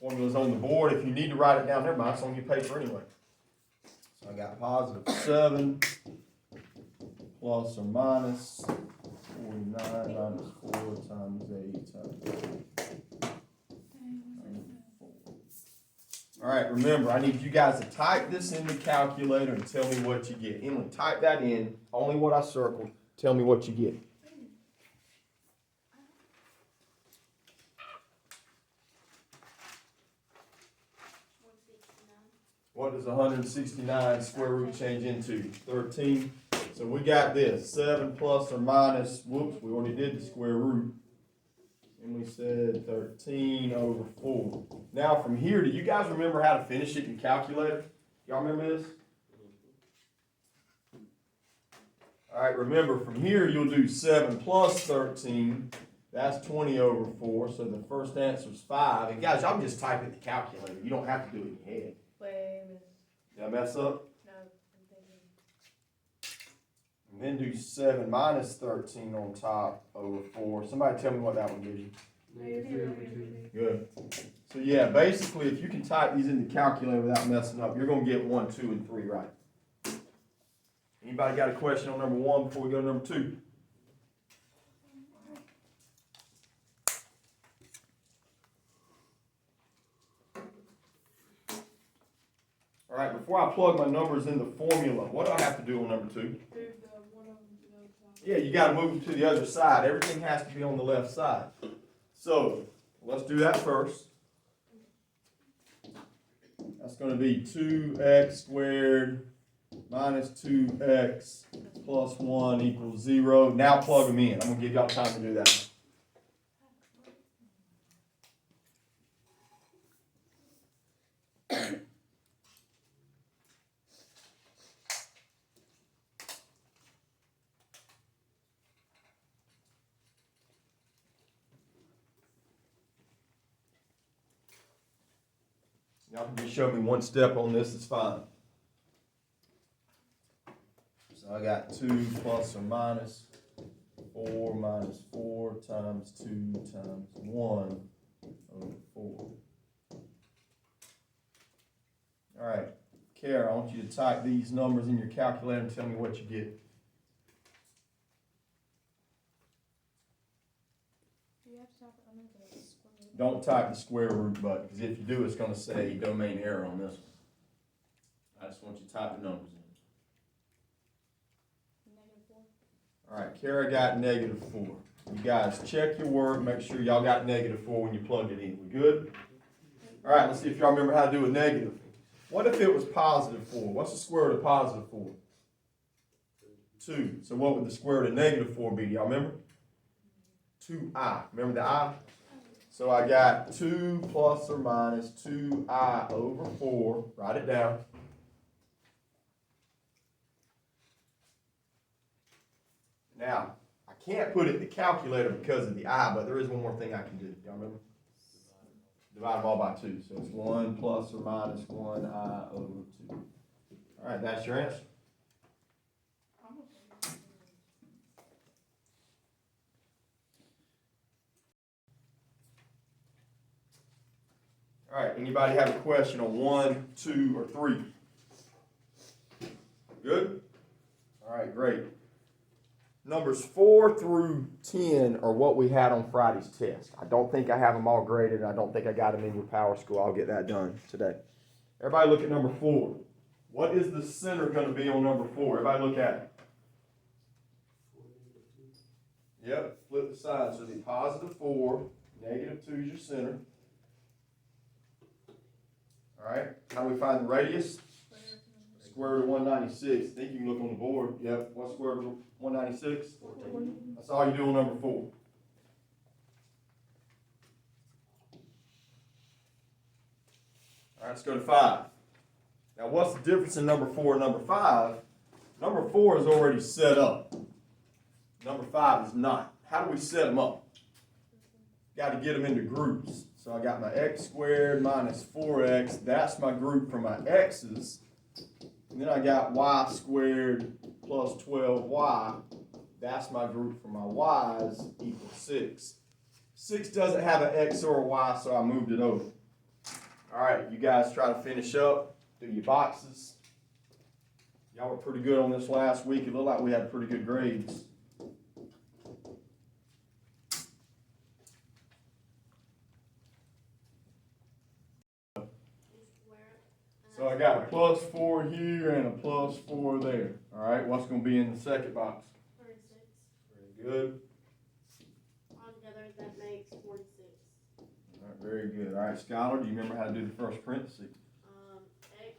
Formula's on the board. If you need to write it down, never mind, it's on your paper anyway. So I got positive 7 plus or minus 49 minus 4 times 8 times 4. All right, remember, I need you guys to type this in the calculator and tell me what you get. Emily, type that in, only what I circled. Tell me what you get. What does 169 square root change into? 13. So we got this, 7 plus or minus, whoops, we already did the square root. And we said 13 over 4. Now from here, do you guys remember how to finish it in calculator? Y'all remember this? All right, remember from here, you'll do 7 plus 13. That's 20 over 4. So the first answer is 5. And guys, y'all just type it in the calculator. You don't have to do it in your head. Wait. Did I mess up? No, I'm thinking. And then do 7 minus 13 on top over 4. Somebody tell me what that would be. Good. So yeah, basically, if you can type these in the calculator without messing up, you're going to get 1, 2, and 3 right. Anybody got a question on number 1 before we go to number 2? All right, before I plug my numbers in the formula, what do I have to do on number 2? Yeah, you got to move them to the other side. Everything has to be on the left side. So, let's do that first. That's going to be 2x squared minus 2x plus 1 equals 0. Now plug them in. I'm going to give y'all time to do that. Y'all can just show me one step on this, it's fine. So I got 2 plus or minus 4 minus 4 times 2 times 1 over 4. All right, Kara, I want you to type these numbers in your calculator and tell me what you get. Don't type the square root button, because if you do, it's going to say domain error on this one. I just want you to type the numbers in. All right, Kara got negative 4. You guys check your work, make sure y'all got negative 4 when you plugged it in. We good? All right, let's see if y'all remember how to do a negative. What if it was positive 4? What's the square root of positive 4? 2. So what would the square root of negative 4 be? Do y'all remember? 2i. Remember the I? So I got 2 plus or minus 2i over 4. Write it down. Now, I can't put it in the calculator because of the I, but there is one more thing I can do. Y'all remember? Divide them all by 2. So it's 1 plus or minus 1i over 2. All right, that's your answer. All right, anybody have a question on 1, 2, or 3? Good? All right, great. Numbers 4 through 10 are what we had on Friday's test. I don't think I have them all graded. I don't think I got them in your Power School. I'll get that done today. Everybody look at number 4. What is the center going to be on number 4? Everybody look at it. Yep, flip the side. So the positive 4, negative 2 is your center. All right, how do we find the radius? Square root of 196. I think you can look on the board. Yep, what's square root of 196? 14. That's all you do on number 4. All right, let's go to 5. Now, what's the difference in number 4 and number 5? Number 4 is already set up. Number 5 is not. How do we set them up? Got to get them into groups. So I got my x squared minus 4x. That's my group for my x's. And then I got y squared plus 12y. That's my group for my y's equals 6. 6 doesn't have an x or a y, so I moved it over. All right, you guys try to finish up, do your boxes. Y'all were pretty good on this last week. It looked like we had pretty good grades. So I got a +4 here and a +4 there. All right, what's going to be in the second box? 36. Very good. Altogether, that makes 46. All right, very good. All right, Skylar, do you remember how to do the first parenthesis? X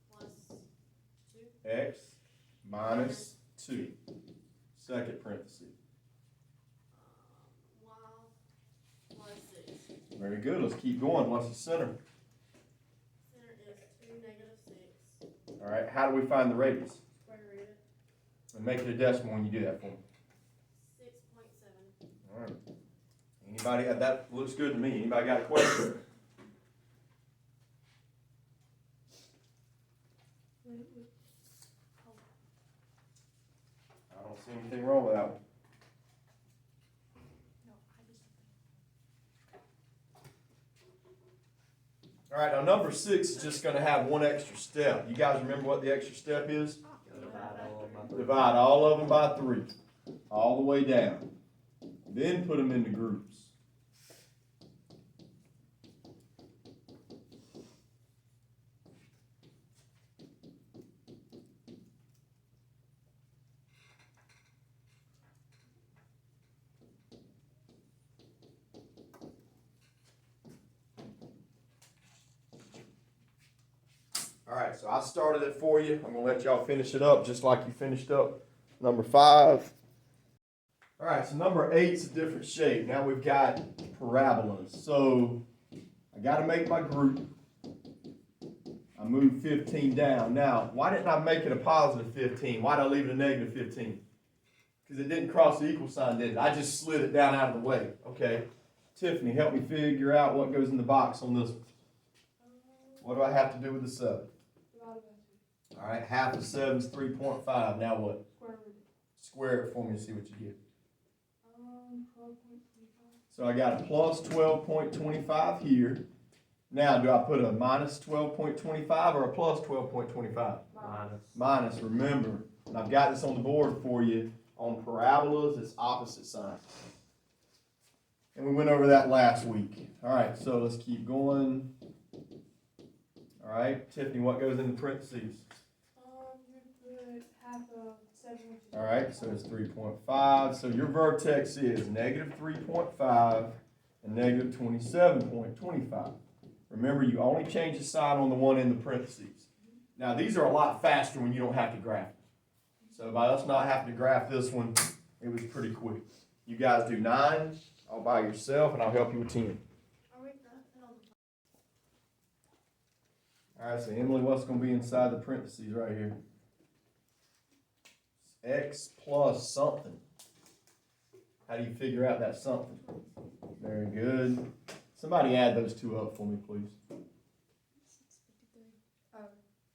plus 2. X minus 2. Second parenthesis. Y plus 6. Very good. Let's keep going. What's the center? Center is 2 negative 6. All right, how do we find the radius? Square root it. And make it a decimal when you do that for me. 6.7. All right. Anybody, that looks good to me. Anybody got a question? I don't see anything wrong with that one. All right, now number 6 is just going to have one extra step. You guys remember what the extra step is? Divide all of them by 3, all the way down. Then put them into groups. All right, so I started it for you. I'm going to let y'all finish it up just like you finished up number 5. All right, so number 8's a different shape. Now we've got parabolas. So I got to make my group. I moved 15 down. Now, why didn't I make it a positive 15? Why did I leave it a negative 15? Because it didn't cross the equal sign, did it? I just slid it down out of the way. Okay. Tiffany, help me figure out what goes in the box on this one. What do I have to do with the 7? All right, half of 7 is 3.5. Now what? Square root it. Square it for me and see what you get. 12.25. So I got a plus 12.25 here. Now, do I put a minus 12.25 or a plus 12.25? Minus, remember. And I've got this on the board for you. On parabolas, it's opposite sign. And we went over that last week. All right, so let's keep going. All right, Tiffany, what goes in the parentheses? You put half of 7, which is All right, so it's 3.5. So your vertex is negative 3.5 and negative 27.25. Remember, you only change the sign on the one in the parentheses. Now, these are a lot faster when you don't have to graph them. So by us not having to graph this one, it was pretty quick. You guys do 9 all by yourself, and I'll help you with 10. All right, so Emily, what's going to be inside the parentheses right here? X plus something. How do you figure out that something? Very good. Somebody add those two up for me, please.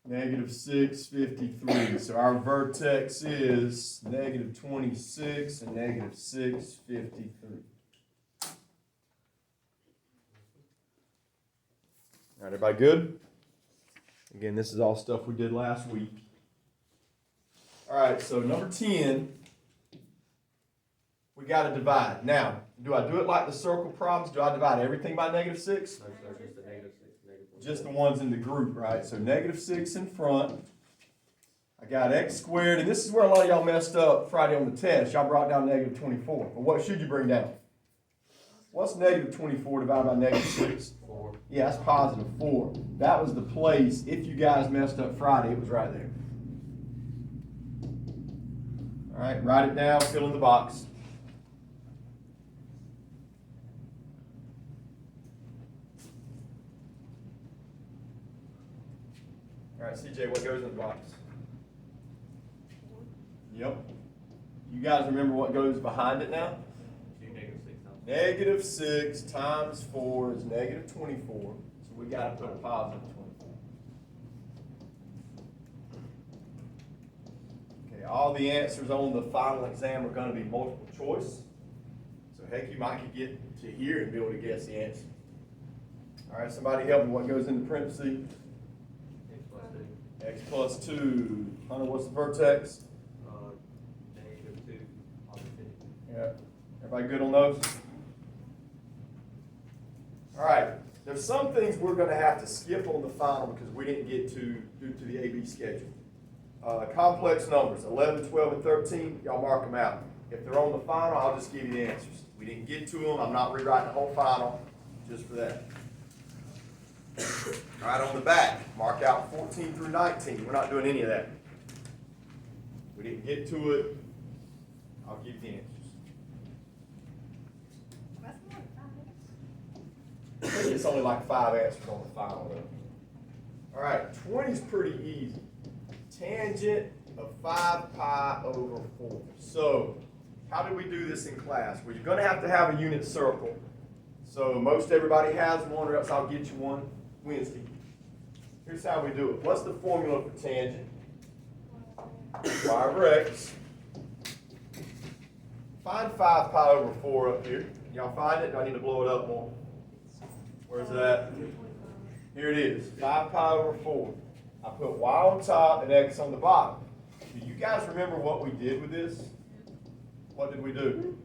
Negative 653. So our vertex is negative 26 and negative 653. All right, everybody good? Again, this is all stuff we did last week. All right, so number 10, we got to divide. Now, do I do it like the circle problems? Do I divide everything by negative 6? No, sir, just the negative 6. Just the ones in the group, right? So negative 6 in front. I got x squared, and this is where a lot of y'all messed up Friday on the test. Y'all brought down negative 24. But what should you bring down? What's negative 24 divided by negative 6? 4. Yeah, that's positive 4. That was the place. If you guys messed up Friday, it was right there. All right, write it down, fill in the box. All right, CJ, what goes in the box? Yep. You guys remember what goes behind it now? Negative 6 times 4 is negative 24. So we got to put a positive 24. Okay, all the answers on the final exam are going to be multiple choice. So heck, you might could get to here and be able to guess the answer. All right, somebody help me, what goes into parentheses? X plus 2. X plus 2. Hunter, what's the vertex? Negative 2, positive. Yeah. Everybody good on those? All right. There's some things we're going to have to skip on the final because we didn't get to due to the AB schedule. Complex numbers, 11, 12, and 13, y'all mark them out. If they're on the final, I'll just give you the answers. We didn't get to them. I'm not rewriting the whole final just for that. All right, on the back, mark out 14 through 19. We're not doing any of that. We didn't get to it. I'll give you the answers. It's only like 5 answers on the final though. All right, 20 is pretty easy. Tangent of 5 pi over 4. So, how did we do this in class? Well, you're going to have a unit circle. So, most everybody has one, or else I'll get you one Wednesday. Here's how we do it. What's the formula for tangent? Y over x. Find 5 pi over 4 up here. Y'all find it? Do I need to blow it up more? Where's that? Here it is. 5 pi over 4. I put y on top and x on the bottom. Do you guys remember what we did with this? What did we do?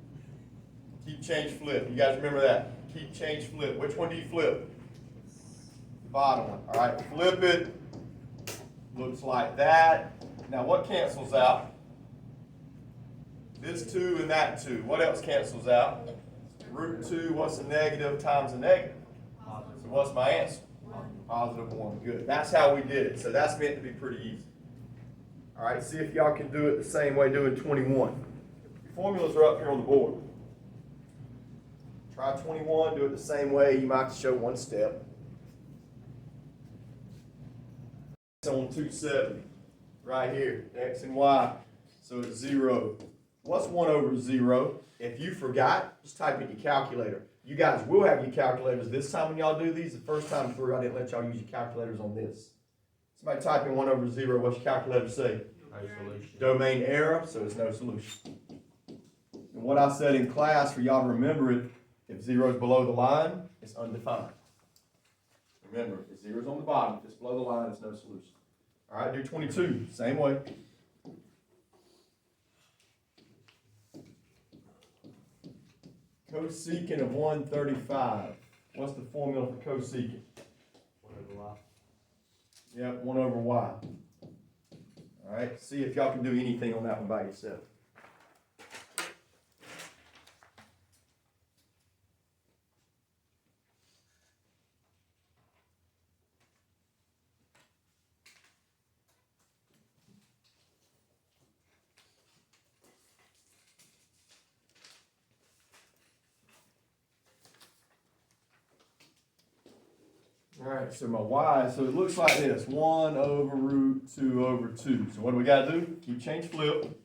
Keep, change, flip. You guys remember that? Keep, change, flip. Which one do you flip? The bottom one. All right, flip it. Looks like that. Now what cancels out? This 2 and that 2. What else cancels out? Root 2, what's a negative times a negative? So what's my answer? Positive 1. Good. That's how we did it. So that's meant to be pretty easy. All right, see if y'all can do it the same way doing 21. Your formulas are up here on the board. Try 21, do it the same way. You might have to show one step. It's on 270, right here, x and y. So it's 0. What's 1 over 0? If you forgot, just type in your calculator. You guys will have your calculators this time when y'all do these. The first time through, I didn't let y'all use your calculators on this. Somebody type in 1 over 0. What's your calculator say? No solution. Domain error, so it's no solution. And what I said in class, for y'all to remember it, if 0 is below the line, it's undefined. Remember, if 0 is on the bottom, if it's below the line, it's no solution. All right, do 22, same way. Cosecant of 135. What's the formula for cosecant? 1 over y. Yep, 1 over y. All right, see if y'all can do anything on that one by yourself. All right, so my y, so it looks like this, 1 over root 2 over 2. So what do we got to do? Keep, change, flip.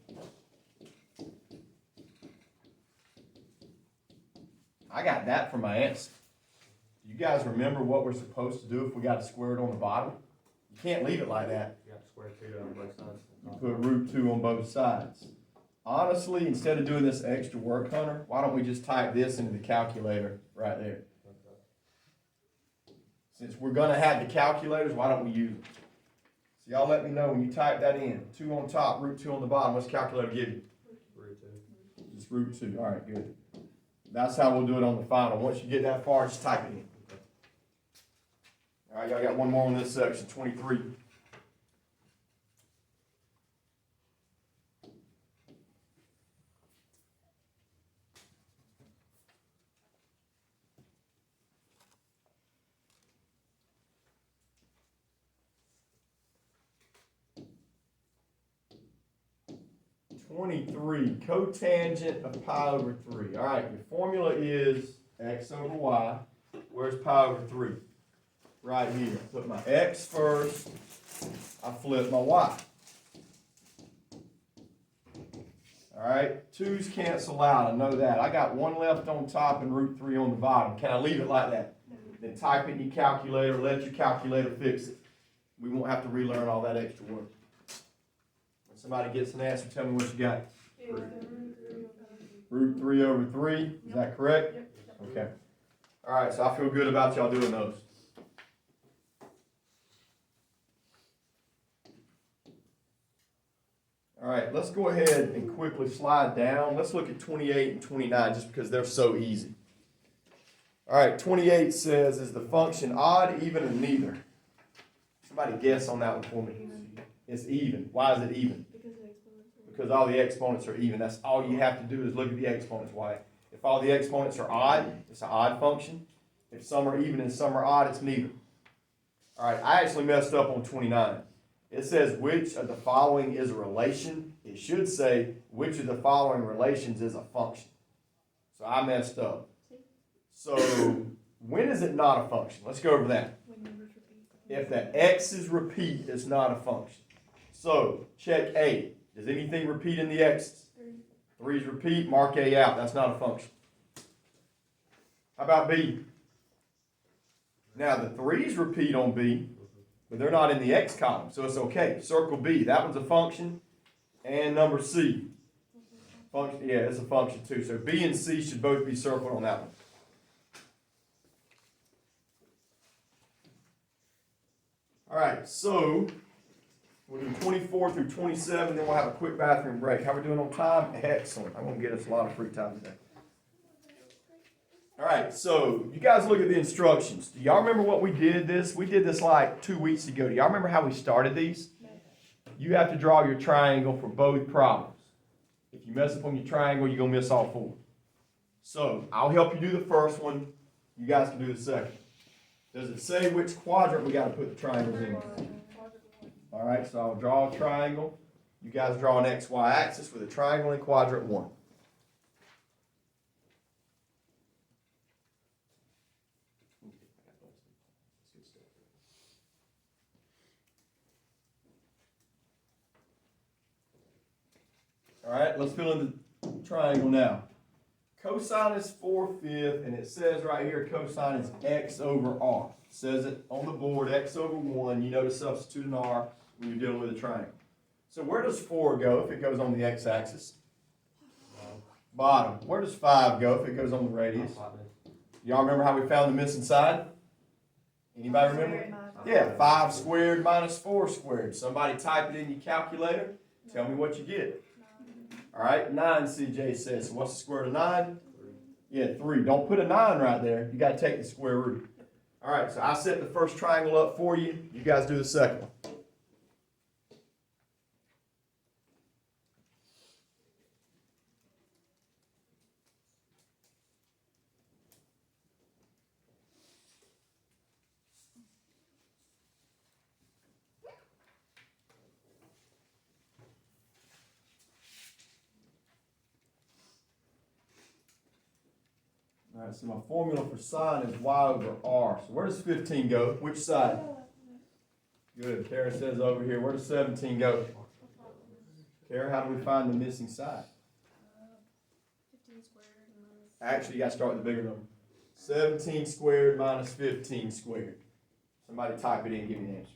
I got that for my answer. Do you guys remember what we're supposed to do if we got to square it on the bottom? You can't leave it like that. You got square 2 on both sides. You put root 2 on both sides. Honestly, instead of doing this extra work, Hunter, why don't we just type this into the calculator right there? Since we're going to have the calculators, why don't we use them? So y'all let me know when you type that in. 2 on top, root 2 on the bottom. What's the calculator give you? Root 2. Just root 2. All right, good. That's how we'll do it on the final. Once you get that far, just type it in. All right, y'all got one more on this section, 23. Cotangent of pi over 3. All right, your formula is x over y. Where's pi over 3? Right here. Put my x first. I flip my y. All right, 2's cancel out. I know that. I got 1 left on top and root 3 on the bottom. Can I leave it like that? Then type it in your calculator. Let your calculator fix it. We won't have to relearn all that extra work. When somebody gets an answer, tell me what you got. It was Root 3 over 3. Is that correct? Yep. Okay. All right, so I feel good about y'all doing those. All right, let's go ahead and quickly slide down. Let's look at 28 and 29 just because they're so easy. All right, 28 says, is the function odd, even, or neither? Somebody guess on that one for me. It's even. Why is it even? Because all the exponents are even. That's all you have to do is look at the exponents. Why? If all the exponents are odd, it's an odd function. If some are even and some are odd, it's neither. All right, I actually messed up on 29. It says, which of the following is a relation? It should say, which of the following relations is a function? So I messed up. So when is it not a function? Let's go over that. If the x's repeat, it's not a function. So check A. Does anything repeat in the x's? 3's repeat, mark A out. That's not a function. How about B? Now the 3's repeat on B, but they're not in the x column, so it's okay. Circle B. That one's a function. And number C. Function, yeah, it's a function too. So B and C should both be circled on that one. All right, so we'll do 24 through 27, then we'll have a quick bathroom break. How we doing on time? Excellent. I'm going to get us a lot of free time today. All right, so you guys look at the instructions. Do y'all remember what we did this? We did this like 2 weeks ago. Do y'all remember how we started these? You have to draw your triangle for both problems. If you mess up on your triangle, you're going to miss all 4. So I'll help you do the first one. You guys can do the second. Does it say which quadrant we got to put the triangles in? All right, so I'll draw a triangle. You guys draw an XY axis with a triangle in quadrant 1. All right, let's fill in the triangle now. Cosine is 4/5, and it says right here cosine is x over r. It says it on the board, x over 1. You know to substitute an r when you're dealing with a triangle. So where does 4 go if it goes on the x-axis? Bottom. Where does 5 go if it goes on the radius? Y'all remember how we found the missing side? Anybody remember? Yeah, 5 squared minus 4 squared. Somebody type it in your calculator. Tell me what you get. All right, 9, CJ says. So what's the square root of 9? Yeah, 3. Don't put a 9 right there. You got to take the square root. All right, so I set the first triangle up for you. You guys do the second one. All right, so my formula for sine is y over r. So where does 15 go? Which side? Good. Kara says over here. Where does 17 go? Kara, how do we find the missing side? 15 squared minus. Actually, you got to start with the bigger number. 17 squared minus 15 squared. Somebody type it in and give me the answer.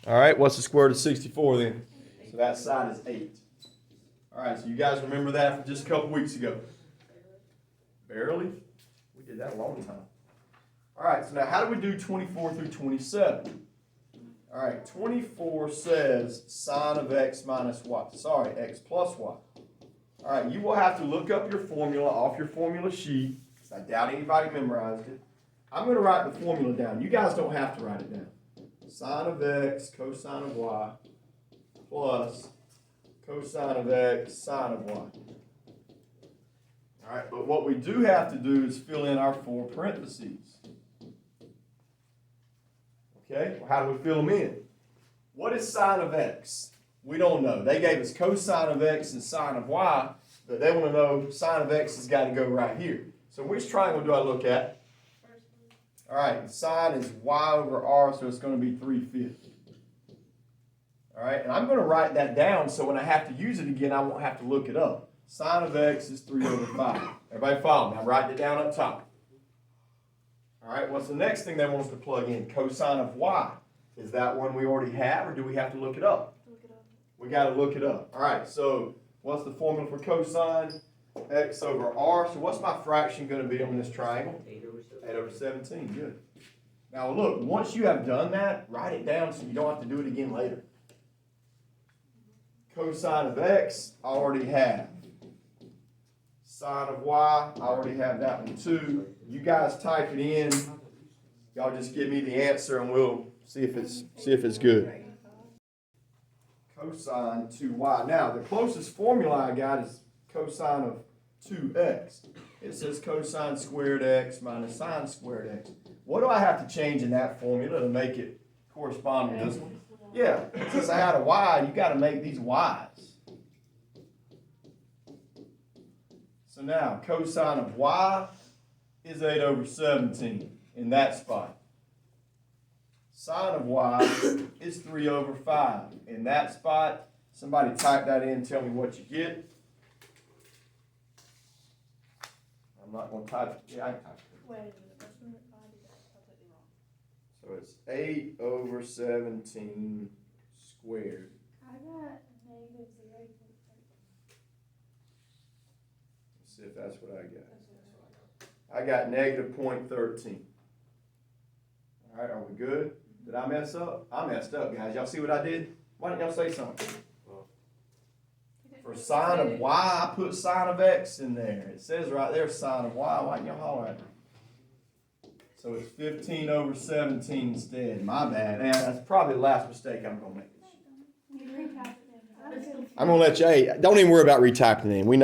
All right, what's the square root of 64 then? So that side is 8. All right, so you guys remember that from just a couple weeks ago? Barely? We did that a long time. All right, so now how do we do 24 through 27? All right, 24 says sine of x minus y. Sorry, x plus y. All right, you will have to look up your formula off your formula sheet, because I doubt anybody memorized it. I'm going to write the formula down. You guys don't have to write it down. Sine of x cosine of y plus cosine of x sine of y. All right, but what we do have to do is fill in our 4 parentheses. Okay, well, how do we fill them in? What is sine of x? We don't know. They gave us cosine of x and sine of y, but they want to know sine of x has got to go right here. So which triangle do I look at? All right, sine is y over r, so it's going to be 3/5. All right, and I'm going to write that down so when I have to use it again, I won't have to look it up. Sine of x is 3 over 5. Everybody follow me? I'm writing it down up top. All right, what's the next thing they want us to plug in? Cosine of y. Is that one we already have, or do we have to look it up? Look it up. We got to look it up. All right, so what's the formula for cosine? X over r. So what's my fraction going to be on this triangle? 8 over 7. 8 over 17. Good. Now look, once you have done that, write it down so you don't have to do it again later. Cosine of x, I already have. Sine of y, I already have that one too. You guys type it in. Y'all just give me the answer and we'll see if it's good. Cosine 2y. Now, the closest formula I got is cosine of 2x. It says cosine squared x minus sine squared x. What do I have to change in that formula to make it correspond with this one? Yeah, since I had a y, you got to make these y's. So now, cosine of y is 8 over 17 in that spot. Sine of y is 3 over 5 in that spot. Somebody type that in, tell me what you get. I'm not going to type it. Yeah, I can type it. Wait a minute, that's when I did that, I totally wrong. So it's 8 over 17 squared. I got negative 0.13. Let's see if that's what I got. I got negative 0.13. All right, are we good? Did I mess up? I messed up, guys. Y'all see what I did? Why didn't y'all say something? For sine of y, I put sine of x in there. It says right there sine of y. Why didn't y'all holler at me? So it's 15 over 17 instead. My bad. Man, that's probably the last mistake I'm going to make. You retyped it in. I'm going to let you, hey, don't even worry about retyping it in. We know